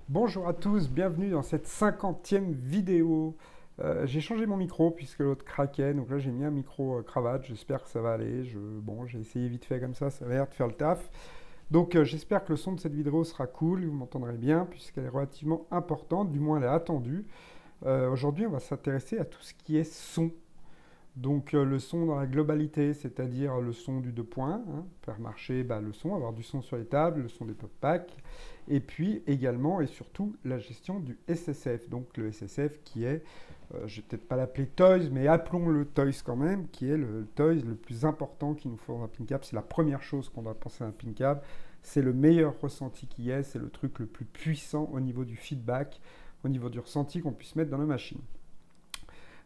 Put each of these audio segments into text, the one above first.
Bonjour à tous, bienvenue dans cette 50e vidéo. J'ai changé mon micro puisque l'autre craquait, donc là j'ai mis un micro cravate, j'espère que ça va aller. Bon, j'ai essayé vite fait comme ça a l'air de faire le taf. Donc j'espère que le son de cette vidéo sera cool, vous m'entendrez bien puisqu'elle est relativement importante, du moins elle est attendue. Aujourd'hui on va s'intéresser à tout ce qui est son. Donc le son dans la globalité, c'est-à-dire le son du deux points, hein, faire marcher le son, avoir du son sur les tables, le son des pop packs, et puis également et surtout la gestion du SSF. Donc le SSF qui est, je vais peut-être pas l'appeler Toys, mais appelons-le Toys quand même, qui est le Toys le plus important qu'il nous faut dans un pin cap. C'est la première chose qu'on doit penser à un pin cap. C'est le meilleur ressenti qui est, c'est le truc le plus puissant au niveau du feedback, au niveau du ressenti qu'on puisse mettre dans la machine.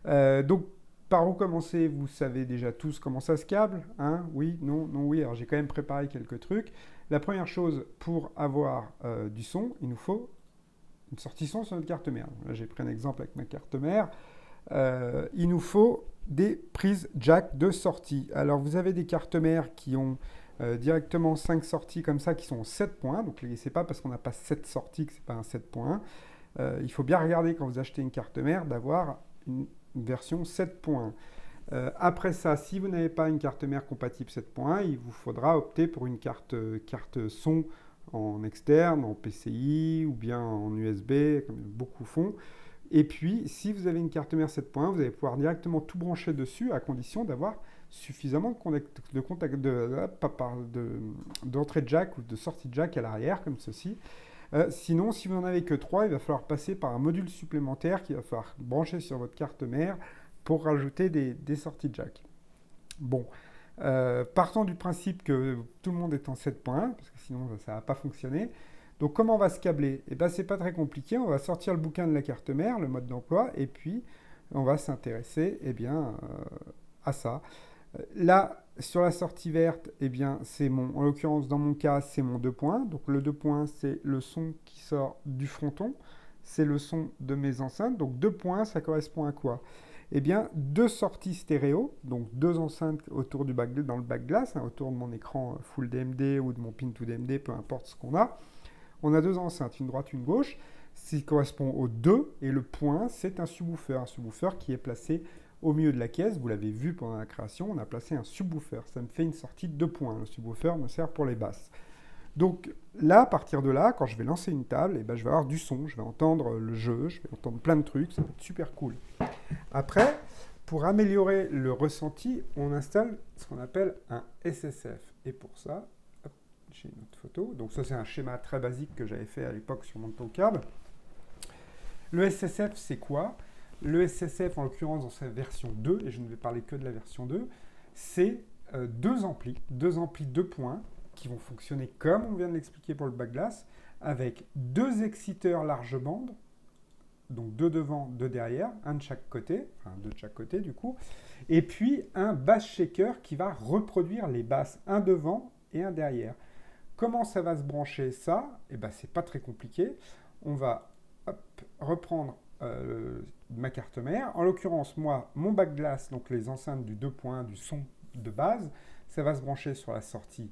Donc par où commencer? Vous savez déjà tous comment ça se câble, hein? Oui, non, non, oui. Alors j'ai quand même préparé quelques trucs. La première chose, pour avoir du son, il nous faut une sortie son sur notre carte mère. Là j'ai pris un exemple avec ma carte mère. Il nous faut des prises jack de sortie. Alors vous avez des cartes mères qui ont directement 5 sorties comme ça, qui sont 7 points. Donc c'est pas parce qu'on n'a pas 7 sorties que c'est pas un 7 points. Il faut bien regarder quand vous achetez une carte mère d'avoir une version 7 points. Après ça, si vous n'avez pas une carte mère compatible 7 points, il vous faudra opter pour une carte son en externe, en PCI ou bien en USB, comme beaucoup font. Et puis, si vous avez une carte mère 7 points, vous allez pouvoir directement tout brancher dessus à condition d'avoir suffisamment d'entrée jack ou de sortie jack à l'arrière, comme ceci. Sinon, si vous n'en avez que 3, il va falloir passer par un module supplémentaire qu'il va falloir brancher sur votre carte mère pour rajouter des sorties jack. Bon, partons du principe que tout le monde est en 7.1, parce que sinon ça ne va pas fonctionner. Donc comment on va se câbler? Eh bien, c'est pas très compliqué, on va sortir le bouquin de la carte mère, le mode d'emploi, et puis on va s'intéresser à ça. Là, sur la sortie verte, eh bien, en l'occurrence, dans mon cas, c'est mon 2 points. Donc, le 2 points, c'est le son qui sort du fronton. C'est le son de mes enceintes. Donc, 2 points, ça correspond à quoi? Eh bien, 2 sorties stéréo. Donc, 2 enceintes autour dans le back glass, hein, autour de mon écran full DMD ou de mon pin to DMD, peu importe ce qu'on a. On a 2 enceintes, une droite, une gauche. Ce qui correspond aux 2. Et le point, c'est un subwoofer. Un subwoofer qui est placé au milieu de la caisse, vous l'avez vu pendant la création, on a placé un subwoofer. Ça me fait une sortie de 2 points. Le subwoofer me sert pour les basses. Donc là, à partir de là, quand je vais lancer une table, je vais avoir du son, je vais entendre le jeu, je vais entendre plein de trucs, ça va être super cool. Après, pour améliorer le ressenti, on installe ce qu'on appelle un SSF. Et pour ça, hop, j'ai une autre photo. Donc ça, c'est un schéma très basique que j'avais fait à l'époque sur mon câble. Le SSF, c'est quoi? Le SSF, en l'occurrence, dans sa version 2, et je ne vais parler que de la version 2, c'est deux amplis 2 points, qui vont fonctionner comme on vient de l'expliquer pour le back glass, avec 2 exciteurs large bande, donc 2 devant, 2 derrière, un de chaque côté, enfin 2 de chaque côté du coup, et puis un bass shaker qui va reproduire les basses, un devant et un derrière. Comment ça va se brancher ça? Eh bien, c'est pas très compliqué. On va reprendre ma carte mère. En l'occurrence, moi, mon back glass, donc les enceintes du 2 points, du son de base, ça va se brancher sur la sortie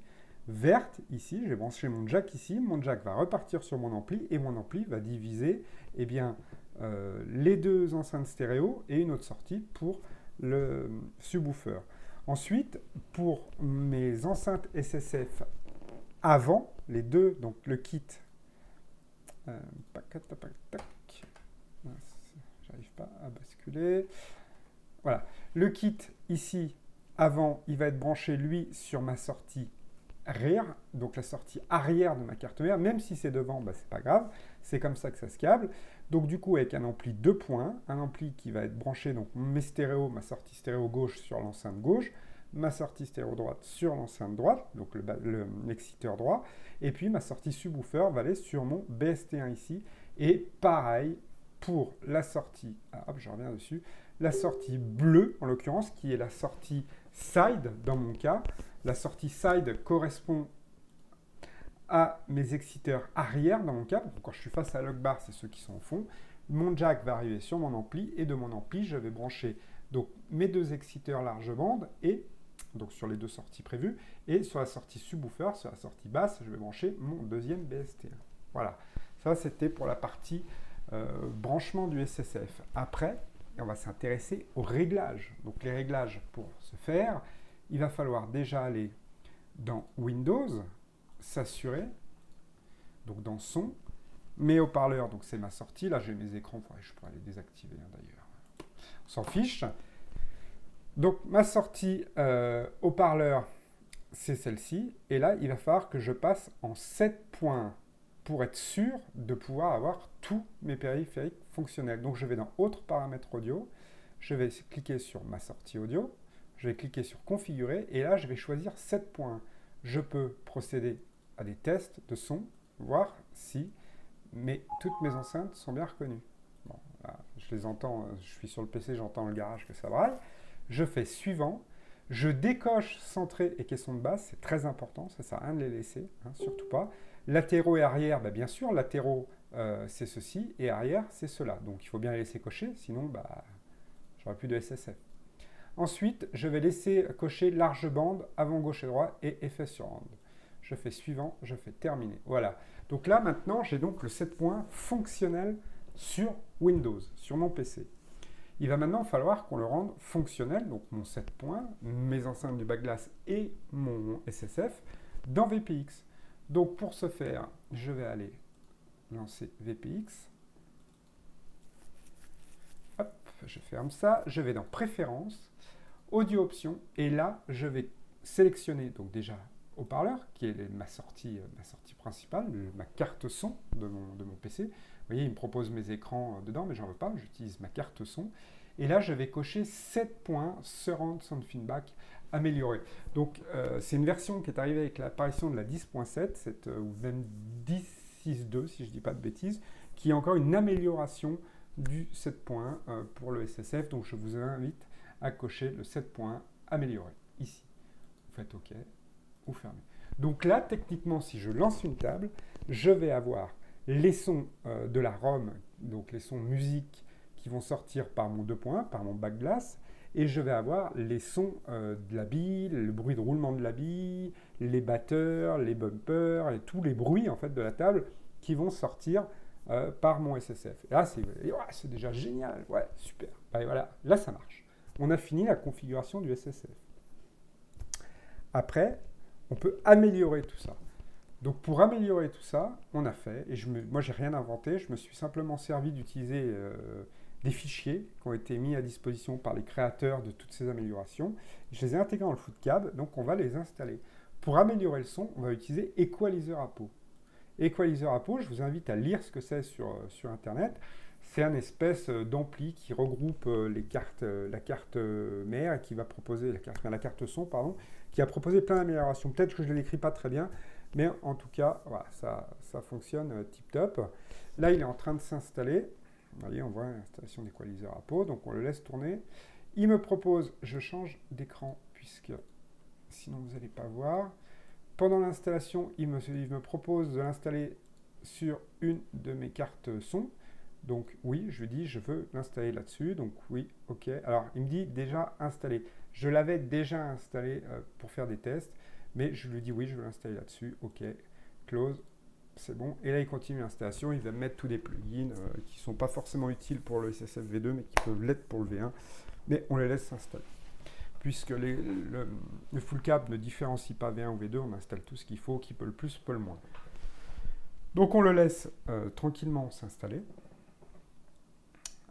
verte ici. J'ai branché mon jack ici. Mon jack va repartir sur mon ampli et mon ampli va diviser les 2 enceintes stéréo et une autre sortie pour le subwoofer. Ensuite, pour mes enceintes SSF avant, les 2, donc le kit, j'arrive pas à basculer. Voilà. Le kit, ici, avant, il va être branché, lui, sur ma sortie rear, donc la sortie arrière de ma carte mère. Même si c'est devant, c'est pas grave. C'est comme ça que ça se câble. Donc, du coup, avec un ampli 2 points, un ampli qui va être branché, donc ma sortie stéréo gauche sur l'enceinte gauche, ma sortie stéréo droite sur l'enceinte droite, donc l'exciteur droit, et puis ma sortie subwoofer va aller sur mon BST1 ici. Et pareil, pour la sortie, je reviens dessus, la sortie bleue, en l'occurrence, qui est la sortie side, dans mon cas. La sortie side correspond à mes exciteurs arrière, dans mon cas. Donc, quand je suis face à la log bar, c'est ceux qui sont au fond. Mon jack va arriver sur mon ampli et de mon ampli, je vais brancher donc mes deux exciteurs large bande et donc sur les deux sorties prévues et sur la sortie subwoofer, sur la sortie basse, je vais brancher mon deuxième BST1. Voilà, ça c'était pour la partie branchement du SSF. Après, on va s'intéresser aux réglages. Donc les réglages pour ce faire, il va falloir déjà aller dans Windows, s'assurer, donc dans son, mes haut-parleurs, donc c'est ma sortie, là j'ai mes écrans, je pourrais les désactiver d'ailleurs, on s'en fiche. Donc ma sortie haut-parleur, c'est celle-ci, et là il va falloir que je passe en 7 points pour être sûr de pouvoir avoir tous mes périphériques fonctionnels. Donc je vais dans Autres paramètres audio, je vais cliquer sur ma sortie audio, je vais cliquer sur Configurer, et là je vais choisir 7 points. Je peux procéder à des tests de son, voir si toutes mes enceintes sont bien reconnues. Bon, là, je les entends, je suis sur le PC, j'entends le garage que ça braille. Je fais suivant, je décoche centré et caisson de basse, c'est très important, ça ne sert à rien de les laisser, hein, surtout pas. Latéraux et arrière, bien sûr, latéraux c'est ceci et arrière c'est cela. Donc il faut bien les laisser cocher, sinon j'aurai plus de SSF. Ensuite, je vais laisser cocher large bande, avant gauche et droit et effet surround. Je fais suivant, je fais terminer. Voilà. Donc là, maintenant, j'ai donc le 7 points fonctionnel sur Windows, sur mon PC. Il va maintenant falloir qu'on le rende fonctionnel, donc mon 7 points, mes enceintes du backglass et mon SSF, dans VPX. Donc pour ce faire, je vais aller lancer VPX. Hop, je ferme ça. Je vais dans Préférences, Audio Options, et là, je vais sélectionner donc déjà haut-parleur, qui est ma sortie principale, ma carte son de mon PC. Vous voyez, il me propose mes écrans dedans, mais j'en veux pas, j'utilise ma carte son. Et là, je vais cocher 7 points Surround Sound Feedback amélioré. Donc, c'est une version qui est arrivée avec l'apparition de la 10.7, ou même 10.6.2, si je ne dis pas de bêtises, qui est encore une amélioration du 7 points pour le SSF. Donc, je vous invite à cocher le 7 points amélioré, ici. Vous faites OK, ou fermez. Donc là, techniquement, si je lance une table, je vais avoir les sons de la ROM, donc les sons musique qui vont sortir par mon 2 points, par mon backglass, et je vais avoir les sons de la bille, le bruit de roulement de la bille, les batteurs, les bumpers, et tous les bruits en fait de la table qui vont sortir par mon SSF. Et là, c'est déjà génial, ouais, super. Et voilà, là, ça marche. On a fini la configuration du SSF. Après, on peut améliorer tout ça. Donc pour améliorer tout ça, on a fait, et moi j'ai rien inventé, je me suis simplement servi d'utiliser des fichiers qui ont été mis à disposition par les créateurs de toutes ces améliorations. Je les ai intégrés dans le FootCab, donc on va les installer. Pour améliorer le son, on va utiliser Equalizer Apo. Equalizer Apo, je vous invite à lire ce que c'est sur Internet. C'est un espèce d'ampli qui regroupe la carte mère et qui va proposer, la carte son, pardon, qui a proposé plein d'améliorations. Peut-être que je ne l'écris pas très bien, mais en tout cas, voilà, ça fonctionne tip-top. Là, il est en train de s'installer. Vous voyez, on voit l'installation d'Equalizer Apo, donc on le laisse tourner. Il me propose, je change d'écran, puisque sinon vous n'allez pas voir. Pendant l'installation, il me propose de l'installer sur une de mes cartes son. Donc oui, je lui dis, je veux l'installer là-dessus. Donc oui, OK. Alors, il me dit déjà installé. Je l'avais déjà installé pour faire des tests, mais je lui dis oui, je veux l'installer là-dessus. OK, close, c'est bon. Et là, il continue l'installation. Il va mettre tous des plugins qui ne sont pas forcément utiles pour le SSF V2, mais qui peuvent l'être pour le V1. Mais on les laisse s'installer. Puisque le FootCab ne différencie pas V1 ou V2, on installe tout ce qu'il faut, qui peut le plus, peut le moins. Donc on le laisse tranquillement s'installer.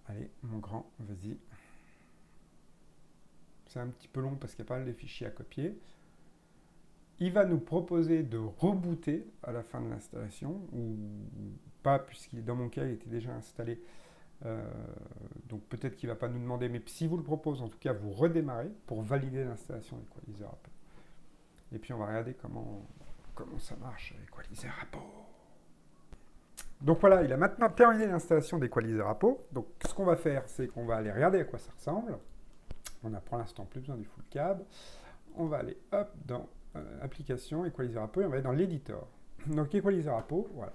Allez, mon grand, vas-y. C'est un petit peu long parce qu'il y a pas mal de fichiers à copier. Il va nous proposer de rebooter à la fin de l'installation, ou pas, puisqu'il dans mon cas, il était déjà installé. Donc peut-être qu'il ne va pas nous demander, mais si vous le propose, en tout cas, vous redémarrez pour valider l'installation d'Equalizer Apo. Et puis on va regarder comment ça marche, Equalizer Apo. Donc voilà, il a maintenant terminé l'installation d'Equalizer Apo. Donc ce qu'on va faire, c'est qu'on va aller regarder à quoi ça ressemble. On n'a pour l'instant plus besoin du FootCab. On va aller hop dans Application, Equalizer Apo, et on va aller dans l'éditeur. Donc Equalizer Apo, voilà,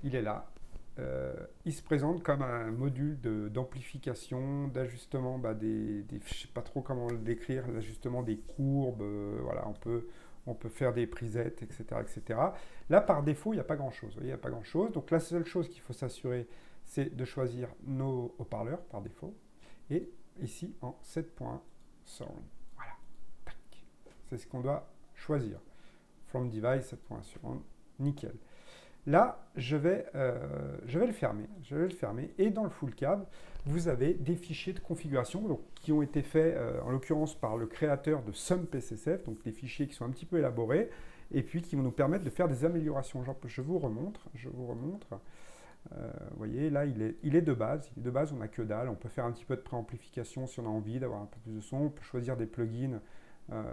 il est là. il se présente comme un module d'amplification, d'ajustement, je ne sais pas trop comment le décrire, l'ajustement des courbes, voilà, on peut faire des presets, etc., etc. Là, par défaut, il n'y a pas grand-chose. Vous voyez, il n'y a pas grand-chose. Donc, la seule chose qu'il faut s'assurer, c'est de choisir nos haut-parleurs par défaut. Et ici, en 7.1 Surround. Voilà. Tac. C'est ce qu'on doit choisir. From device 7.1 Surround. Nickel. Là, je vais le fermer. Je vais le fermer. Et dans le full cab, vous avez des fichiers de configuration donc, qui ont été faits, en l'occurrence, par le créateur de SumPCSF, donc des fichiers qui sont un petit peu élaborés, et puis qui vont nous permettre de faire des améliorations. Je vous remontre. Vous voyez, là, il est de base. Il est de base, on n'a que dalle. On peut faire un petit peu de préamplification si on a envie d'avoir un peu plus de son. On peut choisir des plugins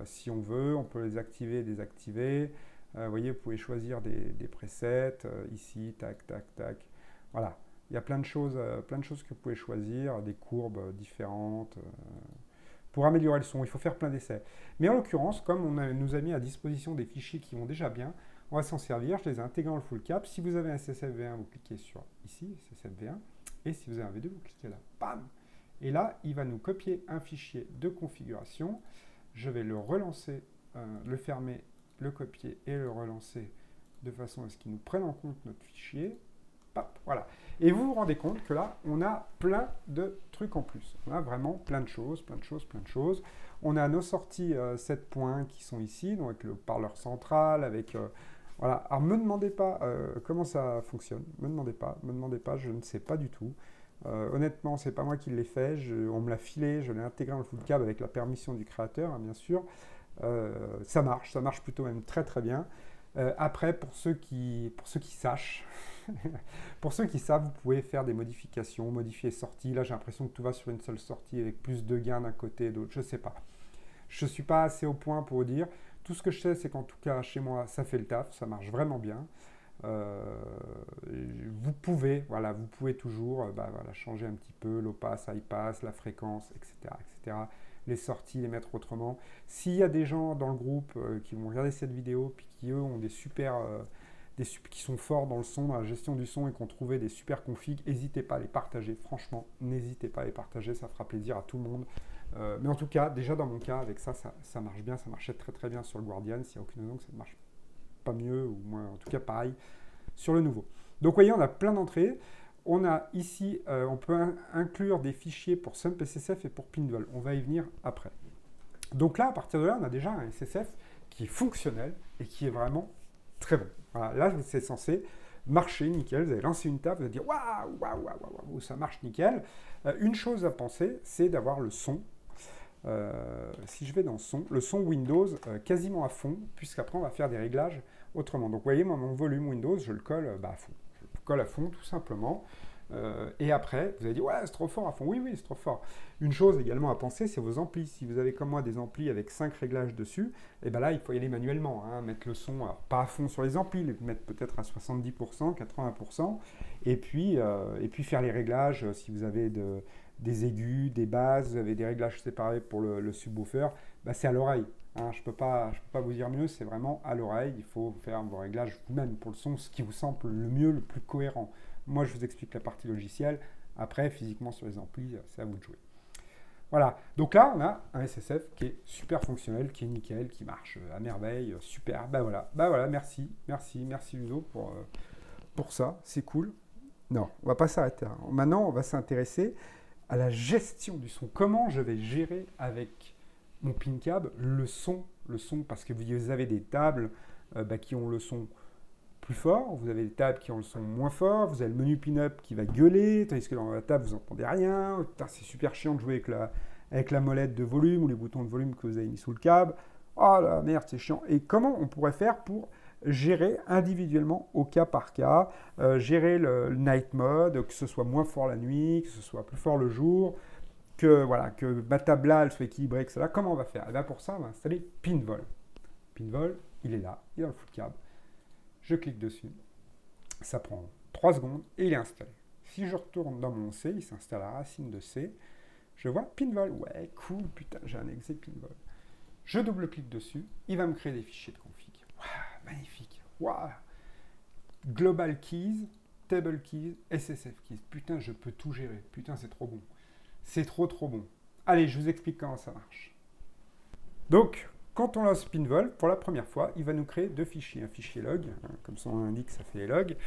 si on veut. On peut les activer et désactiver. Vous voyez, vous pouvez choisir des presets, ici, tac, tac, tac. Voilà, il y a plein de choses que vous pouvez choisir, des courbes différentes. Pour améliorer le son, il faut faire plein d'essais. Mais en l'occurrence, comme nous a mis à disposition des fichiers qui vont déjà bien, on va s'en servir. Je les ai intégrés dans le full cap. Si vous avez un CSF-V1, vous cliquez sur ici, CSF-V1. Et si vous avez un V2, vous cliquez là. Bam! Et là, il va nous copier un fichier de configuration. Je vais le relancer, le fermer, le copier et le relancer de façon à ce qu'il nous prenne en compte notre fichier. Pop, voilà. Et vous vous rendez compte que là, on a plein de trucs en plus. On a vraiment plein de choses. On a nos sorties 7 points qui sont ici, donc avec le parleur central, avec... voilà. Alors, ne me demandez pas comment ça fonctionne. Me demandez pas, je ne sais pas du tout. Honnêtement, c'est pas moi qui l'ai fait. On me l'a filé, je l'ai intégré dans le full cab avec la permission du créateur, hein, bien sûr. Ça marche plutôt même très très bien. Après, pour ceux qui sachent, pour ceux qui savent, vous pouvez faire des modifications, modifier les sorties. Là, j'ai l'impression que tout va sur une seule sortie avec plus de gains d'un côté et d'autre. Je ne sais pas. Je ne suis pas assez au point pour vous dire. Tout ce que je sais, c'est qu'en tout cas, chez moi, ça fait le taf. Ça marche vraiment bien. Vous pouvez toujours changer un petit peu low pass, high pass, la fréquence, etc., etc. Les sorties, les mettre autrement. S'il y a des gens dans le groupe qui vont regarder cette vidéo puis qui eux ont qui sont forts dans le son, dans la gestion du son et qui ont trouvé des super configs, n'hésitez pas à les partager. Franchement, n'hésitez pas à les partager, ça fera plaisir à tout le monde. Mais en tout cas, déjà dans mon cas, avec ça marche bien, ça marchait très très bien sur le Guardian. S'il n'y a aucune raison que ça ne marche pas mieux, ou moins, en tout cas pareil sur le nouveau. Donc vous voyez, on a plein d'entrées. On a ici, on peut inclure des fichiers pour SumPCSF et pour Pinball. On va y venir après. Donc là, à partir de là, on a déjà un SSF qui est fonctionnel et qui est vraiment très bon. Voilà, là, c'est censé marcher nickel. Vous allez lancer une table, vous allez dire waouh, ça marche nickel. Une chose à penser, c'est d'avoir le son. Si je vais dans son, le son Windows quasiment à fond, puisqu'après on va faire des réglages autrement. Donc vous voyez, moi, mon volume Windows, je le colle à fond. Je le colle à fond, tout simplement. Et après, vous allez dire, ouais, c'est trop fort à fond. Oui, c'est trop fort. Une chose également à penser, c'est vos amplis. Si vous avez comme moi des amplis avec 5 réglages dessus, et bien là, il faut y aller manuellement. Hein, mettre le son, alors pas à fond sur les amplis, les mettre peut-être à 70%, 80%. Et puis faire les réglages si vous avez des aigus, des basses, vous avez des réglages séparés pour le subwoofer, c'est à l'oreille. Hein, je ne peux pas vous dire mieux, c'est vraiment à l'oreille. Il faut faire vos réglages vous-même pour le son, ce qui vous semble le mieux, le plus cohérent. Moi, je vous explique la partie logicielle. Après, physiquement sur les amplis, c'est à vous de jouer. Voilà. Donc là, on a un SSF qui est super fonctionnel, qui est nickel, qui marche à merveille, super. Voilà. Merci Ludo pour ça. C'est cool. Non, on va pas s'arrêter là. Maintenant, on va s'intéresser à la gestion du son. Comment je vais gérer avec mon PinCab le son, parce que vous avez des tables qui ont le son plus fort, vous avez des tables qui ont le son moins fort, vous avez le menu pin-up qui va gueuler, tandis que dans la table, vous n'entendez rien. Putain, c'est super chiant de jouer avec la molette de volume ou les boutons de volume que vous avez mis sous le câble. Oh la merde, c'est chiant. Et comment on pourrait faire pour gérer individuellement au cas par cas, gérer le night mode, que ce soit moins fort la nuit, que ce soit plus fort le jour, que ma table là, elle soit équilibrée, etc. Comment on va faire? Et bien pour ça, on va installer Pinvol. Pinvol, il est là, il est dans le full cab. Je clique dessus, ça prend 3 secondes et il est installé. Si je retourne dans mon C, il s'installe à la racine de C, je vois Pinvol. Ouais, cool, putain, j'ai un exe Pinvol. Je double-clique dessus, il va me créer des fichiers de config. Waouh, magnifique. Waouh. Global keys, table keys, SSF keys. Putain, je peux tout gérer. Putain, c'est trop bon. C'est trop bon. Allez, je vous explique comment ça marche. Donc, quand on lance Pinvol, pour la première fois, il va nous créer deux fichiers. Un fichier log, comme son nom l'indique, ça fait les logs,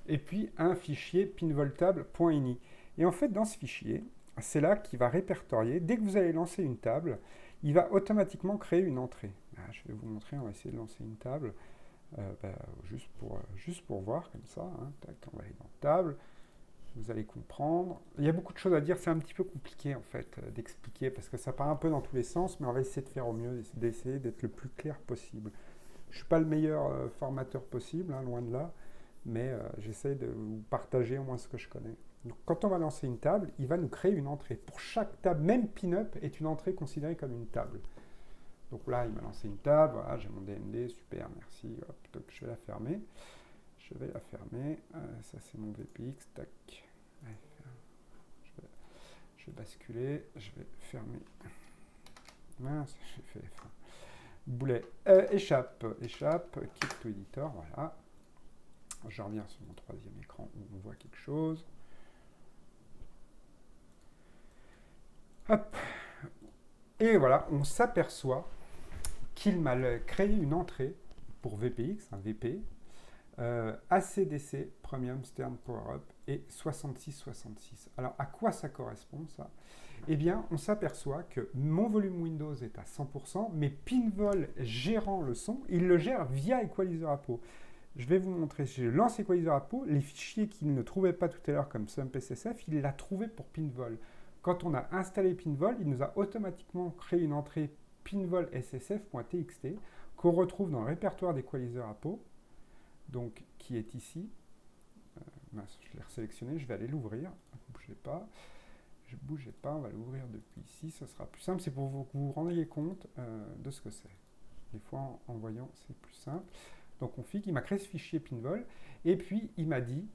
et puis un fichier pinvoltable.ini. Et en fait, dans ce fichier, c'est là qu'il va répertorier. Dès que vous allez lancer une table, il va automatiquement créer une entrée. Je vais vous montrer, on va essayer de lancer une table, juste pour voir, comme ça. Tac, on va aller dans table. Vous allez comprendre. Il y a beaucoup de choses à dire, c'est un petit peu compliqué en fait d'expliquer parce que ça part un peu dans tous les sens, mais on va essayer de faire au mieux, d'essayer d'être le plus clair possible. Je ne suis pas le meilleur formateur possible, loin de là, mais j'essaie de vous partager au moins ce que je connais. Donc, quand on va lancer une table, il va nous créer une entrée. Pour chaque table, même Pinup est une entrée considérée comme une table. Donc là, il m'a lancé une table, voilà, j'ai mon DND, super, merci, hop, donc je vais la fermer. Ça c'est mon VPX, tac. Je vais basculer, je vais fermer. Mince, j'ai fait F1. Boulet, échappe, keep to editor, voilà. Je reviens sur mon troisième écran où on voit quelque chose. Hop. Et voilà, on s'aperçoit qu'il m'a créé une entrée pour VPX, un VP, ACDC Premium Stern Power Up et 6666. Alors, à quoi ça correspond, ça? Eh bien, on s'aperçoit que mon volume Windows est à 100%, mais Pinvol gérant le son, il le gère via Equalizer Apo. Je vais vous montrer, si je lance Equalizer Apo, les fichiers qu'il ne trouvait pas tout à l'heure comme SumpSSF, il l'a trouvé pour Pinvol. Quand on a installé Pinvol, il nous a automatiquement créé une entrée pinvol ssf.txt qu'on retrouve dans le répertoire d'Equalizer Apo, donc qui est ici. Je l'ai resélectionné, je vais aller l'ouvrir. Ne bougez pas, on va l'ouvrir depuis ici, ça sera plus simple. C'est pour que vous vous rendiez compte de ce que c'est. Des fois, en voyant, c'est plus simple. Donc, il m'a créé ce fichier Pinvol, et puis il m'a dit,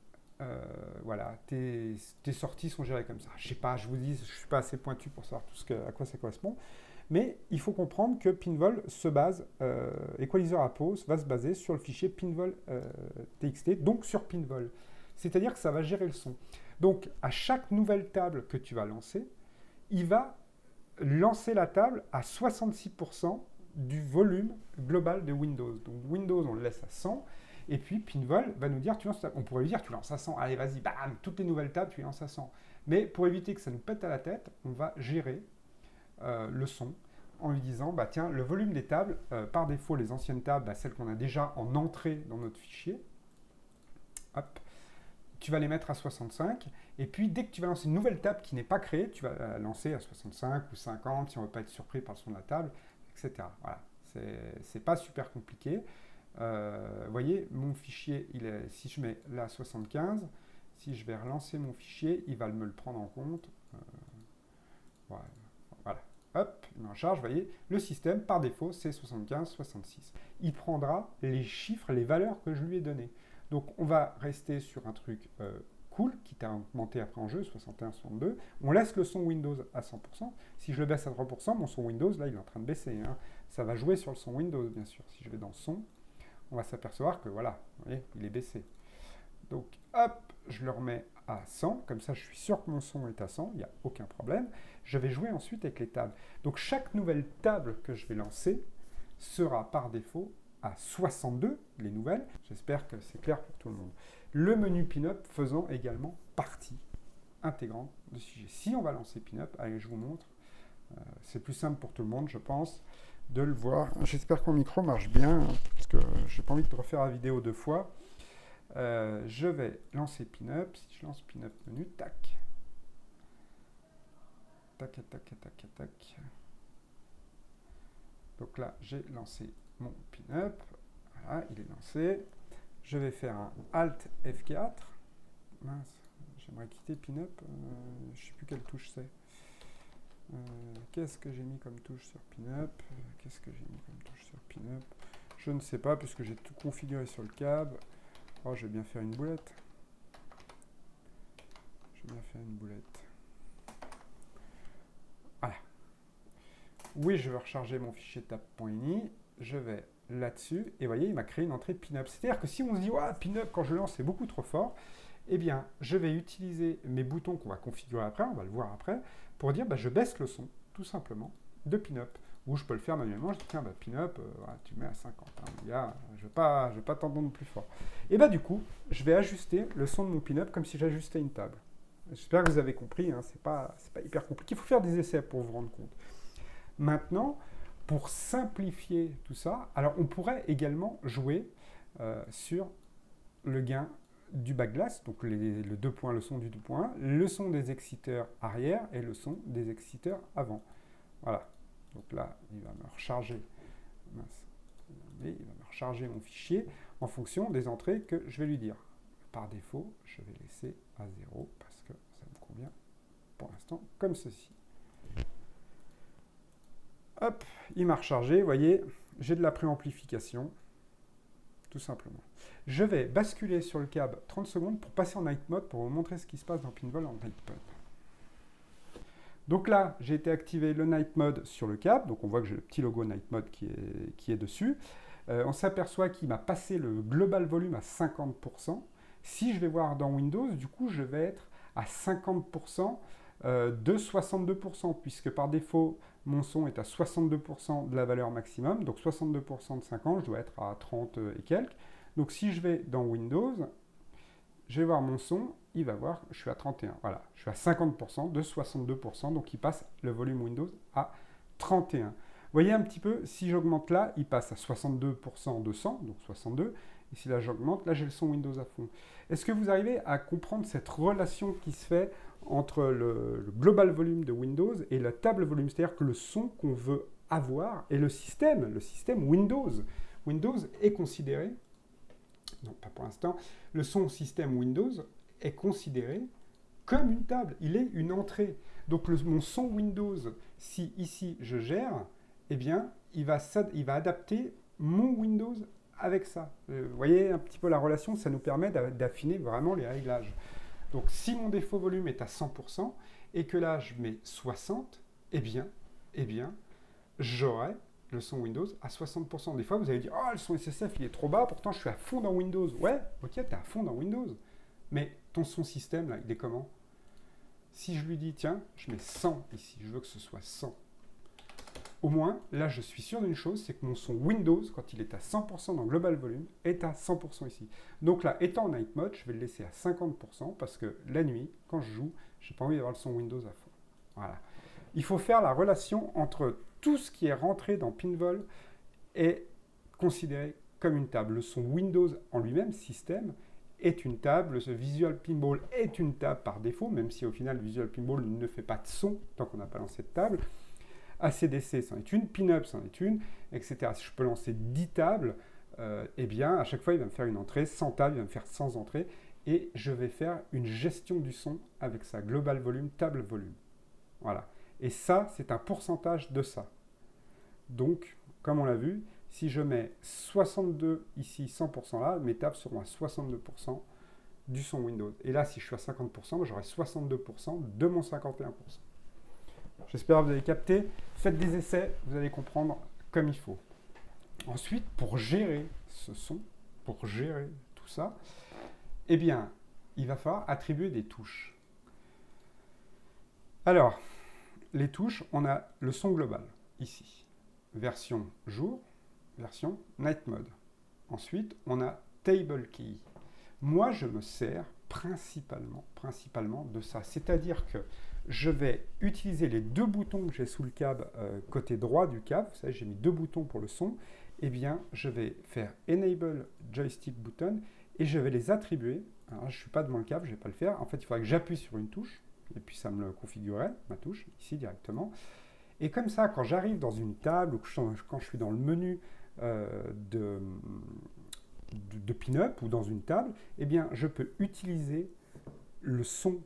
voilà, tes sorties sont gérées comme ça. Je sais pas, je vous dis, je ne suis pas assez pointu pour savoir à quoi ça correspond. Mais il faut comprendre que Pinvol se base, Equalizer Apo va se baser sur le fichier pinvol txt, donc sur Pinvol. C'est-à-dire que ça va gérer le son. Donc, à chaque nouvelle table que tu vas lancer, il va lancer la table à 66% du volume global de Windows. Donc, Windows, on le laisse à 100. Et puis, Pinvol va nous dire, on pourrait lui dire, tu lances à 100. Allez, vas-y, bam, toutes les nouvelles tables, tu lances à 100. Mais pour éviter que ça nous pète à la tête, on va gérer le son en lui disant, tiens, le volume des tables, par défaut, les anciennes tables, celles qu'on a déjà en entrée dans notre fichier, hop, tu vas les mettre à 65, et puis dès que tu vas lancer une nouvelle table qui n'est pas créée, tu vas la lancer à 65 ou 50, si on ne veut pas être surpris par le son de la table, etc. Voilà, c'est pas super compliqué. Vous voyez, mon fichier, si je mets là 75, si je vais relancer mon fichier, il va me le prendre en compte. Voilà. Hop, il met en charge, vous voyez, le système, par défaut, c'est 75, 66. Il prendra les chiffres, les valeurs que je lui ai données. Donc, on va rester sur un truc cool, qui t'a augmenté après en jeu, 61, 62. On laisse le son Windows à 100%. Si je le baisse à 3%, mon son Windows, là, il est en train de baisser. Ça va jouer sur le son Windows, bien sûr. Si je vais dans son, on va s'apercevoir que, voilà, vous voyez, il est baissé. Donc, hop, je le remets à 100, comme ça je suis sûr que mon son est à 100, il n'y a aucun problème. Je vais jouer ensuite avec les tables. Donc chaque nouvelle table que je vais lancer sera par défaut à 62, les nouvelles. J'espère que c'est clair pour tout le monde. Le menu Pinup faisant également partie intégrante de ce sujet. Si on va lancer Pinup, allez, je vous montre. C'est plus simple pour tout le monde, je pense, de le voir. J'espère que mon micro marche bien, parce que je n'ai pas envie de refaire la vidéo deux fois. Je vais lancer Pinup. Si je lance Pinup menu, tac. Tac, tac, tac, tac. Donc là, j'ai lancé mon Pinup. Voilà, il est lancé. Je vais faire un Alt F4. Mince, j'aimerais quitter Pinup. Je ne sais plus quelle touche c'est. Qu'est-ce que j'ai mis comme touche sur Pinup? Je ne sais pas, puisque j'ai tout configuré sur le câble. Oh, je vais bien faire une boulette. Voilà. Oui, je veux recharger mon fichier tab.ini. Je vais là-dessus. Et vous voyez, il m'a créé une entrée Pinup. C'est-à-dire que si on se dit, ouais, Pinup, quand je lance, c'est beaucoup trop fort, eh bien, je vais utiliser mes boutons qu'on va configurer après, on va le voir après, pour dire, je baisse le son, tout simplement, de pin-up. Ou je peux le faire manuellement, je dis, tiens, pin-up, voilà, tu mets à 50, hein, gars, je ne vais pas t'entendre plus fort. Et du coup, je vais ajuster le son de mon pin-up comme si j'ajustais une table. J'espère que vous avez compris, hein, c'est pas hyper compliqué, il faut faire des essais pour vous rendre compte. Maintenant, pour simplifier tout ça, alors on pourrait également jouer sur le gain du backglass, donc le 2 points, le son du 2 points, le son des exciteurs arrière et le son des exciteurs avant. Voilà. Donc là, il va me recharger. Mince. Il va me recharger mon fichier en fonction des entrées que je vais lui dire. Par défaut, je vais laisser à 0 parce que ça me convient pour l'instant comme ceci. Hop, il m'a rechargé. Vous voyez, j'ai de la préamplification. Tout simplement. Je vais basculer sur le câble 30 secondes pour passer en night mode pour vous montrer ce qui se passe dans Pinball en night mode. Donc là, j'ai été activer le night mode sur le câble. Donc on voit que j'ai le petit logo night mode qui est dessus. On s'aperçoit qu'il m'a passé le global volume à 50%. Si je vais voir dans Windows, du coup, je vais être à 50% de 62%, puisque par défaut, mon son est à 62% de la valeur maximum. Donc 62% de 50, je dois être à 30 et quelques. Donc si je vais dans Windows, je vais voir mon son, il va voir, je suis à 31. Voilà, je suis à 50% de 62%, donc il passe le volume Windows à 31. Vous voyez un petit peu, si j'augmente là, il passe à 62% de 100, donc 62. Et si là j'augmente, là j'ai le son Windows à fond. Est-ce que vous arrivez à comprendre cette relation qui se fait entre le global volume de Windows et la table volume? C'est-à-dire que le son qu'on veut avoir et le système Windows. Windows est considéré, non pas pour l'instant, le son système Windows est considéré comme une table. Il est une entrée. Donc mon son Windows, si ici je gère, eh bien il va adapter mon Windows avec ça. Vous voyez un petit peu la relation, ça nous permet d'affiner vraiment les réglages. Donc si mon défaut volume est à 100% et que là je mets 60, eh bien j'aurai le son Windows à 60%. Des fois vous allez dire, oh le son SSF il est trop bas, pourtant je suis à fond dans Windows. Ouais, ok, tu es à fond dans Windows. Mais ton son système là, il est comment? Si je lui dis, tiens, je mets 100 ici, je veux que ce soit 100. Au moins, là, je suis sûr d'une chose, c'est que mon son Windows, quand il est à 100% dans Global Volume, est à 100% ici. Donc là, étant en Night Mode, je vais le laisser à 50% parce que la nuit, quand je joue, je n'ai pas envie d'avoir le son Windows à fond. Voilà. Il faut faire la relation entre tout ce qui est rentré dans Pinball et considéré comme une table. Le son Windows en lui-même, système, est une table. Ce Visual Pinball est une table par défaut, même si au final, Visual Pinball ne fait pas de son tant qu'on n'a pas lancé de table. ACDC, c'en est une, Pin-Up, c'en est une, etc. Si je peux lancer 10 tables, eh bien, à chaque fois, il va me faire une entrée, 100 tables, il va me faire 100 entrées, et je vais faire une gestion du son avec ça, global volume, table volume. Voilà. Et ça, c'est un pourcentage de ça. Donc, comme on l'a vu, si je mets 62 ici, 100% là, mes tables seront à 62% du son Windows. Et là, si je suis à 50%, j'aurai 62% de mon 51%. J'espère que vous avez capté. Faites des essais, vous allez comprendre comme il faut. Ensuite, pour gérer ce son, pour gérer tout ça, eh bien, il va falloir attribuer des touches. Alors, les touches, on a le son global, ici. Version jour, version night mode. Ensuite, on a table key. Moi, je me sers principalement de ça. C'est-à-dire que je vais utiliser les deux boutons que j'ai sous le câble, côté droit du câble. Vous savez, j'ai mis deux boutons pour le son. Eh bien, je vais faire Enable Joystick Button et je vais les attribuer. Alors, je ne suis pas devant le câble, je ne vais pas le faire. En fait, il faudra que j'appuie sur une touche et puis ça me le configurerait, ma touche, ici directement. Et comme ça, quand j'arrive dans une table ou quand je suis dans le menu de pin-up ou dans une table, eh bien, je peux utiliser le son,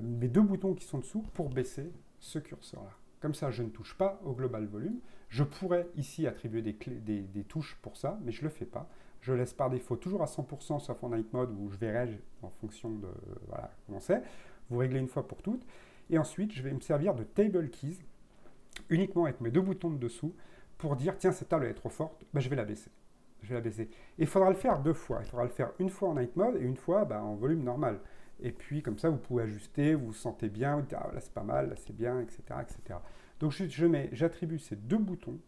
mes deux boutons qui sont dessous pour baisser ce curseur-là. Comme ça, je ne touche pas au global volume. Je pourrais ici attribuer des touches pour ça, mais je ne le fais pas. Je laisse par défaut toujours à 100%, sauf en night mode où je verrai en fonction de voilà, comment c'est. Vous réglez une fois pour toutes. Et ensuite, je vais me servir de table keys, uniquement avec mes deux boutons de dessous, pour dire, tiens, cette table est trop forte, ben, je vais la baisser. je vais la baisser. Et il faudra le faire 2 fois. Il faudra le faire une fois en night mode et une fois en volume normal. Et puis comme ça, vous pouvez ajuster, vous vous sentez bien, vous dites, ah, là c'est pas mal, là c'est bien, etc. etc. Donc j'attribue ces 2 boutons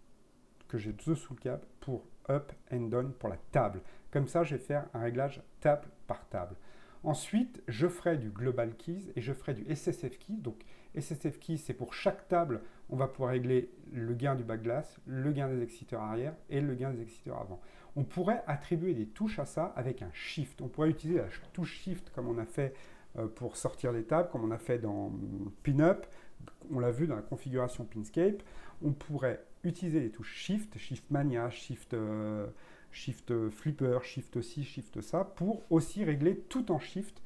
que j'ai dessous le câble pour up and down pour la table. Comme ça, je vais faire un réglage table par table. Ensuite, je ferai du Global Keys et je ferai du SSF Key. Donc, SSF Key, c'est pour chaque table, on va pouvoir régler le gain du backglass, le gain des exciteurs arrière et le gain des exciteurs avant. On pourrait attribuer des touches à ça avec un Shift. On pourrait utiliser la touche Shift comme on a fait pour sortir des tables, comme on a fait dans Pin-Up. On l'a vu dans la configuration Pinscape. On pourrait utiliser les touches Shift, Shift Mania, Shift Flipper, Shift ci, Shift ça, pour aussi régler tout en Shift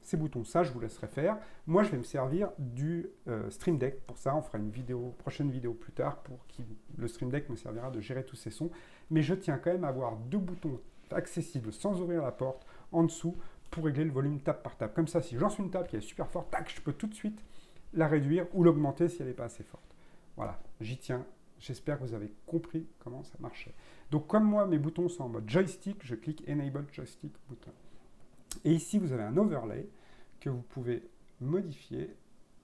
ces boutons. Ça, je vous laisserai faire. Moi, je vais me servir du Stream Deck. Pour ça, on fera une prochaine vidéo plus tard pour que le Stream Deck me servira de gérer tous ces sons. Mais je tiens quand même à avoir 2 boutons accessibles sans ouvrir la porte en dessous pour régler le volume table par table. Comme ça, si j'en suis une table qui est super forte, tac, je peux tout de suite la réduire ou l'augmenter si elle n'est pas assez forte. Voilà, j'y tiens. J'espère que vous avez compris comment ça marchait. Donc, comme moi, mes boutons sont en mode joystick, je clique Enable Joystick Button. Et ici, vous avez un overlay que vous pouvez modifier.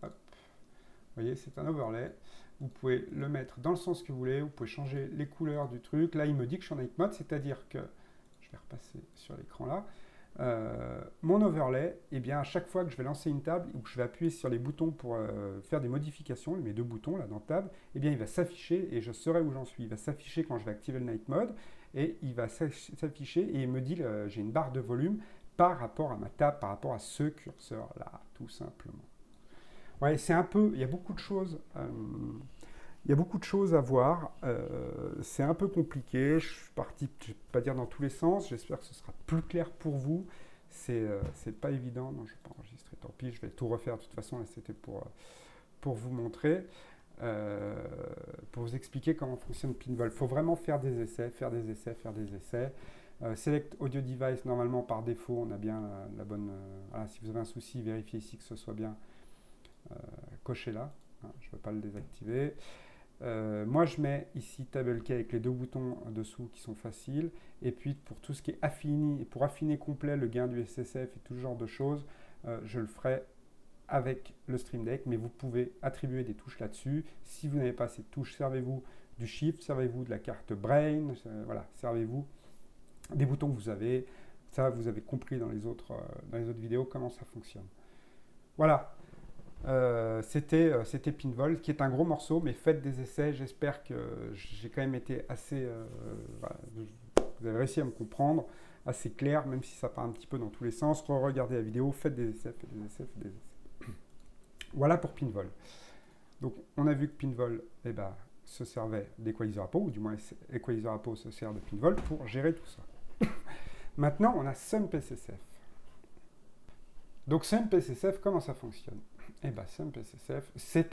Hop. Vous voyez, c'est un overlay. Vous pouvez le mettre dans le sens que vous voulez. Vous pouvez changer les couleurs du truc. Là, il me dit que je suis en night mode, c'est-à-dire que, je vais repasser sur l'écran là, mon overlay, eh bien, à chaque fois que je vais lancer une table ou que je vais appuyer sur les boutons pour faire des modifications, mes 2 boutons là dans table, eh bien, il va s'afficher et je saurai où j'en suis. Il va s'afficher quand je vais activer le night mode et il va s'afficher et il me dit j'ai une barre de volume par rapport à ma table, par rapport à ce curseur là, tout simplement. Ouais, c'est un peu, il y a beaucoup de choses. Il y a beaucoup de choses à voir. C'est un peu compliqué. Je suis parti, je ne vais pas dire dans tous les sens. J'espère que ce sera plus clair pour vous. C'est pas évident. Non, je ne vais pas enregistrer. Tant pis, je vais tout refaire. De toute façon, là, c'était pour vous montrer, pour vous expliquer comment fonctionne Pinvol. Il faut vraiment faire des essais, faire des essais, faire des essais. Select Audio Device, normalement, par défaut, on a bien la bonne... voilà, si vous avez un souci, vérifiez ici que ce soit bien coché là. Hein, je ne veux pas le désactiver. Moi, je mets ici Table Key avec les 2 boutons dessous qui sont faciles. Et puis, pour tout ce qui est pour affiner complet le gain du SSF et tout ce genre de choses, je le ferai avec le Stream Deck. Mais vous pouvez attribuer des touches là-dessus. Si vous n'avez pas ces touches, servez-vous du Shift, servez-vous de la carte Brain. Voilà, servez-vous des boutons que vous avez. Ça, vous avez compris dans les autres vidéos comment ça fonctionne. Voilà. C'était Pinvol, qui est un gros morceau, mais faites des essais. J'espère que j'ai quand même été assez... voilà, vous avez réussi à me comprendre, assez clair, même si ça part un petit peu dans tous les sens. Regardez la vidéo, faites des essais, faites des essais, faites des essais. Voilà pour Pinvol. Donc, on a vu que Pinvol se servait d'Equalizer Apo, ou du moins Equalizer Apo se sert de Pinvol pour gérer tout ça. Maintenant, on a SumpSSF. Donc, SumpSSF, comment ça fonctionne? Eh bien, SumpSSF, c'est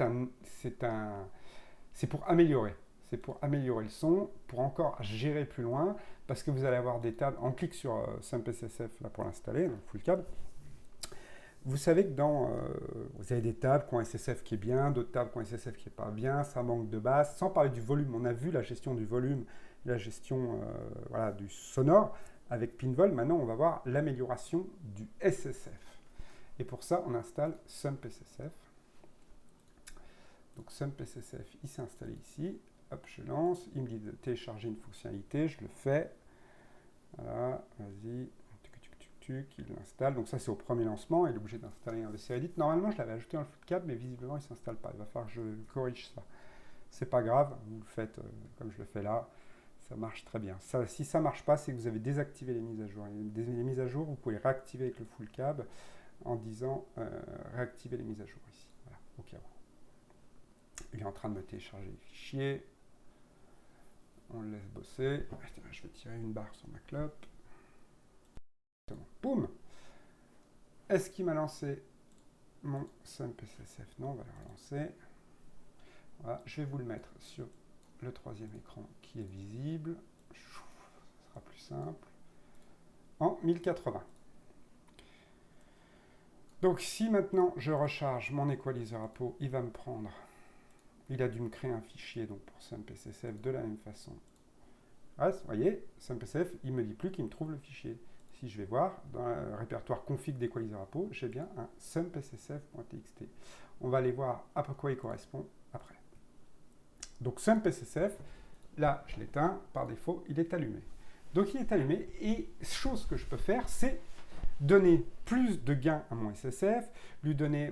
pour améliorer. C'est pour améliorer le son, pour encore gérer plus loin, parce que vous allez avoir des tables. On clique sur SumpSSF là pour l'installer, donc full câble. Vous savez que vous avez des tables qui ont SSF qui est bien, d'autres tables qui ont SSF qui n'est pas bien, ça manque de basse. Sans parler du volume, on a vu la gestion du volume, la gestion voilà, du sonore avec Pinvol. Maintenant, on va voir l'amélioration du SSF. Et pour ça, on installe SumpSSF. Donc SumpSSF, il s'est installé ici. Hop, je lance. Il me dit de télécharger une fonctionnalité. Je le fais. Voilà, vas-y. Il l'installe. Donc ça, c'est au premier lancement. Il est obligé d'installer un VC Edit. Normalement, je l'avais ajouté dans le full câble, mais visiblement, il ne s'installe pas. Il va falloir que je corrige ça. C'est pas grave. Vous le faites comme je le fais là. Ça marche très bien. Ça, si ça ne marche pas, c'est que vous avez désactivé les mises à jour. Les mises à jour, vous pouvez réactiver avec le full câble en disant réactiver les mises à jour ici. Voilà, ok. Il est en train de me télécharger les fichiers. On le laisse bosser. Je vais tirer une barre sur ma clope. Boum. Est-ce qu'il m'a lancé mon SumpSSF? Non, on va le relancer. Voilà, je vais vous le mettre sur le 3e écran qui est visible. Ça sera plus simple. En 1080. Donc si maintenant je recharge mon Equalizer Apo, il va me prendre, il a dû me créer un fichier donc pour SumpSSF de la même façon. Ah, vous voyez, SumpSF, il ne me dit plus qu'il me trouve le fichier. Si je vais voir, dans le répertoire config d'Equalizer Apo, j'ai bien un sumpsf.txt. On va aller voir à quoi il correspond après. Donc SumpSF, là, je l'éteins, par défaut, il est allumé. Donc il est allumé, et chose que je peux faire, c'est donner plus de gains à mon SSF, lui donner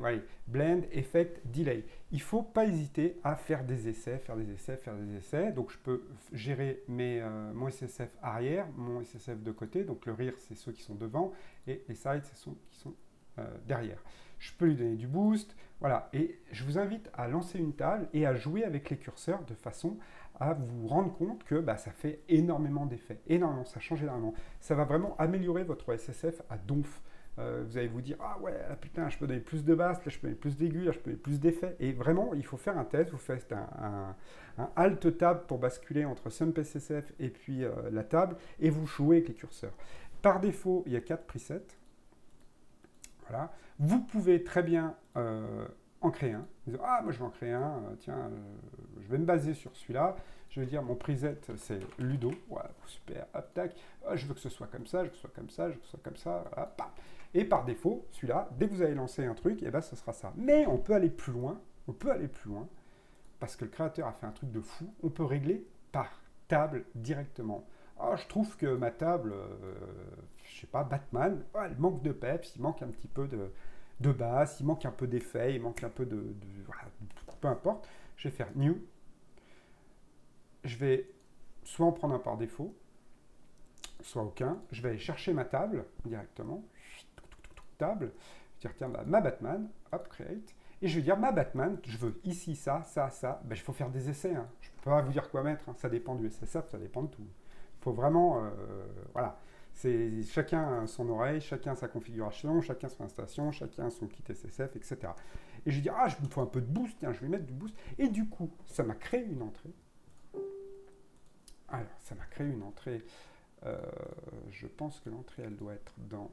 blend, effect, delay. Il ne faut pas hésiter à faire des essais, faire des essais, faire des essais. Donc je peux gérer mon SSF arrière, mon SSF de côté. Donc le rear, c'est ceux qui sont devant, et les sides, c'est ceux qui sont derrière. Je peux lui donner du boost, voilà. Et je vous invite à lancer une table et à jouer avec les curseurs de façon à vous rendre compte que ça fait énormément d'effets. Énormément, ça change énormément. Ça va vraiment améliorer votre SSF à donf. Vous allez vous dire, ah ouais, putain, je peux donner plus de basses, là je peux donner plus d'aigus, là je peux donner plus d'effets. Et vraiment, il faut faire un test. Vous faites un alt tab pour basculer entre SumpSSF et puis la table, et vous jouez avec les curseurs. Par défaut, il y a 4 presets. Voilà. Vous pouvez très bien en créer un. Vous dites, ah, moi je vais en créer un, tiens, je vais me baser sur celui-là. Je vais dire, mon preset, c'est Ludo. Voilà, super, hop, tac. Ah, je veux que ce soit comme ça, je veux que ce soit comme ça, je veux que ce soit comme ça. Voilà, bam. Et par défaut, celui-là, dès que vous allez lancer un truc, et ce sera ça. Mais on peut aller plus loin. On peut aller plus loin. Parce que le créateur a fait un truc de fou. On peut régler par table directement. Ah, je trouve que ma table, je sais pas, Batman, elle manque de peps, il manque un petit peu de basse, il manque un peu d'effet, il manque un peu voilà, peu importe. Je vais faire New. Je vais soit en prendre un par défaut, soit aucun. Je vais aller chercher ma table directement. Table. Je vais dire, tiens, ma Batman, hop, create. Et je vais dire, ma Batman, je veux ici ça, ça, ça. Il faut faire des essais. Hein. Je ne peux pas vous dire quoi mettre. Hein. Ça dépend du SSF, ça dépend de tout. Il faut vraiment, voilà. C'est chacun son oreille, chacun sa configuration, chacun son installation, chacun son kit SSF, etc. Et je vais dire, ah, je me faut un peu de boost, tiens, je vais mettre du boost. Et du coup, ça m'a créé une entrée. Alors, ça m'a créé une entrée. Je pense que l'entrée, elle doit être dans...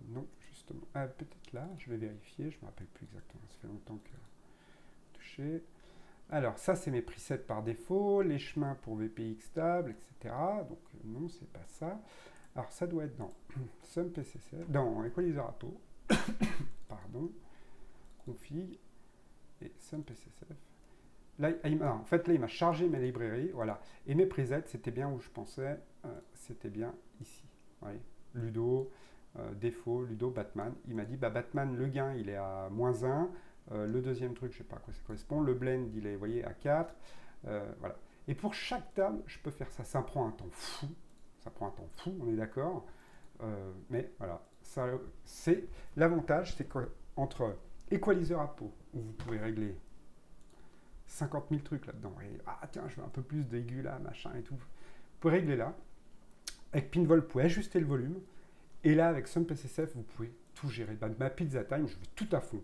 non, justement. Ah, peut-être là, je vais vérifier, je ne me rappelle plus exactement, ça fait longtemps que touché. Alors, ça, c'est mes presets par défaut, les chemins pour VPX stable, etc. Donc, non, c'est pas ça. Alors, ça doit être dans SumpSSF, dans Equalizer Apo, pardon, config, et SumpSSF. Là, en fait, là, il m'a chargé mes librairies, voilà. Et mes presets, c'était bien où je pensais, c'était bien ici. Vous voyez, Ludo, défaut, Ludo, Batman. Il m'a dit, Batman, le gain, il est à -1. Le deuxième truc, je ne sais pas à quoi ça correspond. Le blend, il est, vous voyez, à 4. Voilà. Et pour chaque table, je peux faire ça. Ça prend un temps fou. Ça prend un temps fou, on est d'accord. Mais voilà, ça, c'est l'avantage, c'est qu'entre Equalizer Apo, où vous pouvez régler 50 000 trucs là-dedans, et ah tiens, je veux un peu plus d'aigu là, machin et tout. Vous pouvez régler là. Avec Pinvol, vous pouvez ajuster le volume. Et là, avec SumpSSF, vous pouvez tout gérer. Ma pizza time, je vais tout à fond.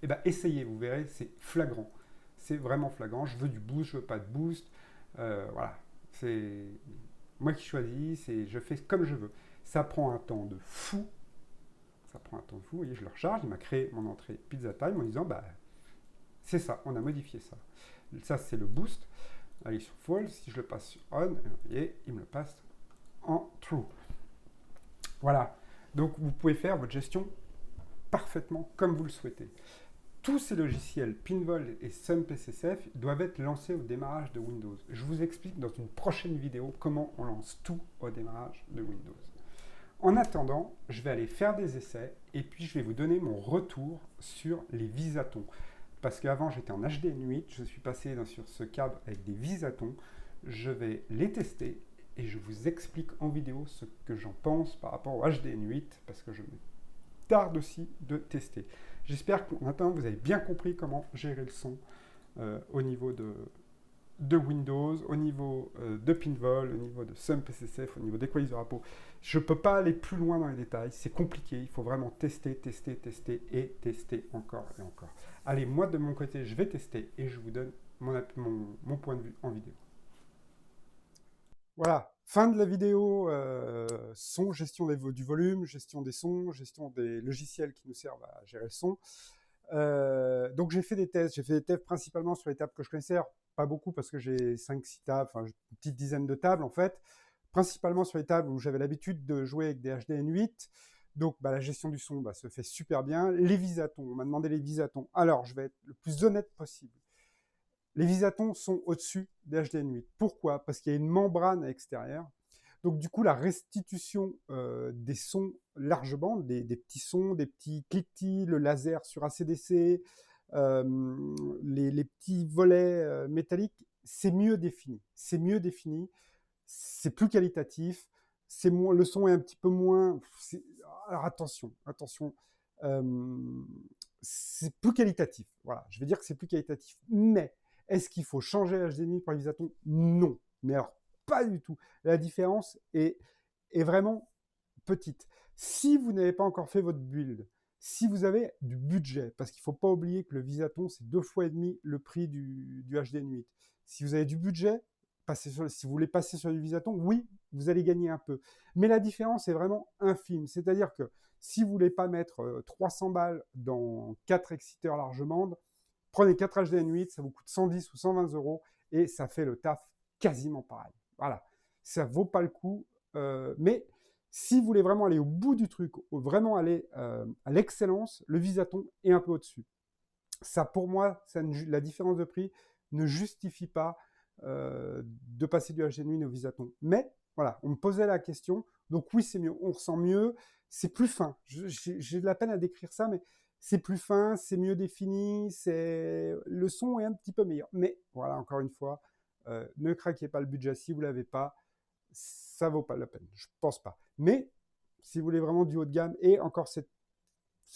Et essayez, vous verrez, c'est flagrant. C'est vraiment flagrant. Je veux du boost, je veux pas de boost. Voilà. C'est moi qui choisis, je fais comme je veux. Ça prend un temps de fou. Ça prend un temps de fou. Vous voyez, je le recharge. Il m'a créé mon entrée pizza time en disant, c'est ça, on a modifié ça. Ça, c'est le boost. Allez sur false. Si je le passe sur on, vous voyez, il me le passe en true. Voilà. Donc, vous pouvez faire votre gestion parfaitement comme vous le souhaitez. Tous ces logiciels, Pinvol et SumpSSF, doivent être lancés au démarrage de Windows. Je vous explique dans une prochaine vidéo comment on lance tout au démarrage de Windows. En attendant, je vais aller faire des essais et puis je vais vous donner mon retour sur les Visatons. Parce qu'avant, j'étais en HDN8, je suis passé sur ce câble avec des Visatons. Je vais les tester et je vous explique en vidéo ce que j'en pense par rapport au HDN8 parce que je me tarde aussi de tester. J'espère que maintenant vous avez bien compris comment gérer le son au niveau de Windows, au niveau de Pinvol, au niveau de SumpSSF, au niveau d'Equalizer Apo. Je ne peux pas aller plus loin dans les détails, c'est compliqué, il faut vraiment tester, tester, tester et tester encore et encore. Allez, moi de mon côté, je vais tester et je vous donne mon point de vue en vidéo. Voilà, fin de la vidéo, son, gestion du volume, gestion des sons, gestion des logiciels qui nous servent à gérer le son. Donc j'ai fait des tests principalement sur les tables que je connaissais. Alors, pas beaucoup parce que j'ai 5-6 tables, enfin une petite dizaine de tables en fait, principalement sur les tables où j'avais l'habitude de jouer avec des HDN8. Donc bah, la gestion du son se fait super bien. Les Visatons, on m'a demandé les Visatons. Alors je vais être le plus honnête possible. Les Visatons sont au-dessus des HDN8. Pourquoi? Parce qu'il y a une membrane à l'extérieur. Donc du coup, la restitution des sons large bande, des petits sons, des petits cliquetis, le laser sur ACDC, les petits volets métalliques, c'est mieux défini. C'est mieux défini, c'est plus qualitatif, c'est moins, le son est un petit peu moins. Alors attention, attention, c'est plus qualitatif. Voilà, je vais dire que c'est plus qualitatif. Mais est-ce qu'il faut changer HDMI pour les Visatons? Non. Mais alors, pas du tout. La différence est vraiment petite. Si vous n'avez pas encore fait votre build, si vous avez du budget, parce qu'il ne faut pas oublier que le Visaton, c'est 2,5 fois le prix du HDN8. Si vous avez du budget, si vous voulez passer sur du Visaton, oui, vous allez gagner un peu. Mais la différence est vraiment infime. C'est-à-dire que si vous voulez pas mettre 300 balles dans 4 exciteurs large bande, prenez 4 HDN8, ça vous coûte 110 ou 120 euros et ça fait le taf quasiment pareil. Voilà, ça vaut pas le coup. Mais si vous voulez vraiment aller au bout du truc, vraiment aller à l'excellence, le Visaton est un peu au-dessus. Ça, pour moi, la différence de prix ne justifie pas de passer du HDMI au Visaton. Mais voilà, on me posait la question, donc oui, c'est mieux, on ressent mieux, c'est plus fin. J'ai de la peine à décrire ça, mais c'est plus fin, c'est mieux défini, le son est un petit peu meilleur. Mais voilà, encore une fois, ne craquez pas le budget si vous l'avez pas, ça vaut pas la peine, je pense pas. Mais si vous voulez vraiment du haut de gamme et encore ce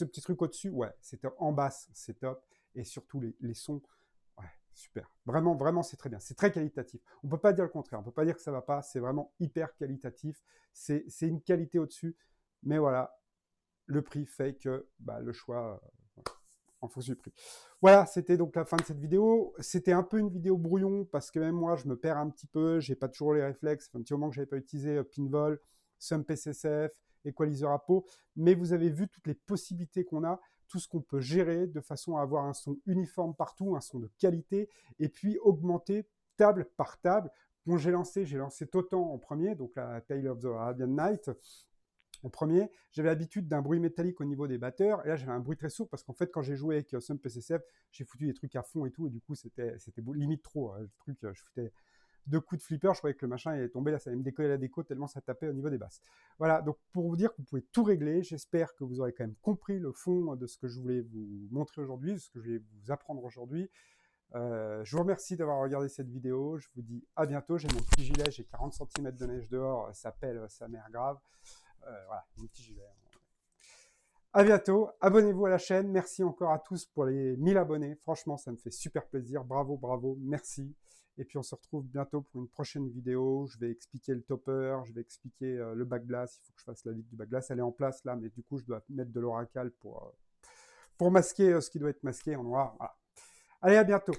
petit truc au-dessus, ouais, c'est en basse, c'est top. Et surtout les sons, ouais, super. Vraiment, vraiment, c'est très bien. C'est très qualitatif. On peut pas dire le contraire. On peut pas dire que ça va pas. C'est vraiment hyper qualitatif. C'est une qualité au-dessus. Mais voilà, le prix fait que le choix en fonction du prix. Voilà, c'était donc la fin de cette vidéo. C'était un peu une vidéo brouillon parce que même moi, je me perds un petit peu. J'ai pas toujours les réflexes. Ça fait un petit moment que j'avais pas utilisé Pinvol, SUMPCCF, Equalizer à peau. Mais vous avez vu toutes les possibilités qu'on a, tout ce qu'on peut gérer de façon à avoir un son uniforme partout, un son de qualité, et puis augmenter table par table. Quand j'ai lancé Totan en premier, donc la Tale of the Arabian Night. En premier, j'avais l'habitude d'un bruit métallique au niveau des batteurs, et là j'avais un bruit très sourd parce qu'en fait quand j'ai joué avec SUMPCCF, j'ai foutu des trucs à fond et tout, et du coup c'était limite trop. Le truc, je foutais 2 coups de flipper, je croyais que le machin est tombé, là ça allait me décoller la déco tellement ça tapait au niveau des basses. Voilà, donc pour vous dire que vous pouvez tout régler, j'espère que vous aurez quand même compris le fond de ce que je voulais vous montrer aujourd'hui, de ce que je voulais vous apprendre aujourd'hui. Je vous remercie d'avoir regardé cette vidéo, je vous dis à bientôt, j'ai mon petit gilet, j'ai 40 cm de neige dehors, ça pèle sa mère grave. Voilà, mon petit gilet. À bientôt, abonnez-vous à la chaîne, merci encore à tous pour les 1000 abonnés, franchement ça me fait super plaisir, bravo, bravo, merci. Et puis on se retrouve bientôt pour une prochaine vidéo, je vais expliquer le topper, je vais expliquer le backglass, il faut que je fasse la vitre du backglass, elle est en place là, mais du coup je dois mettre de l'oracal pour masquer ce qui doit être masqué en noir, voilà. Allez, à bientôt.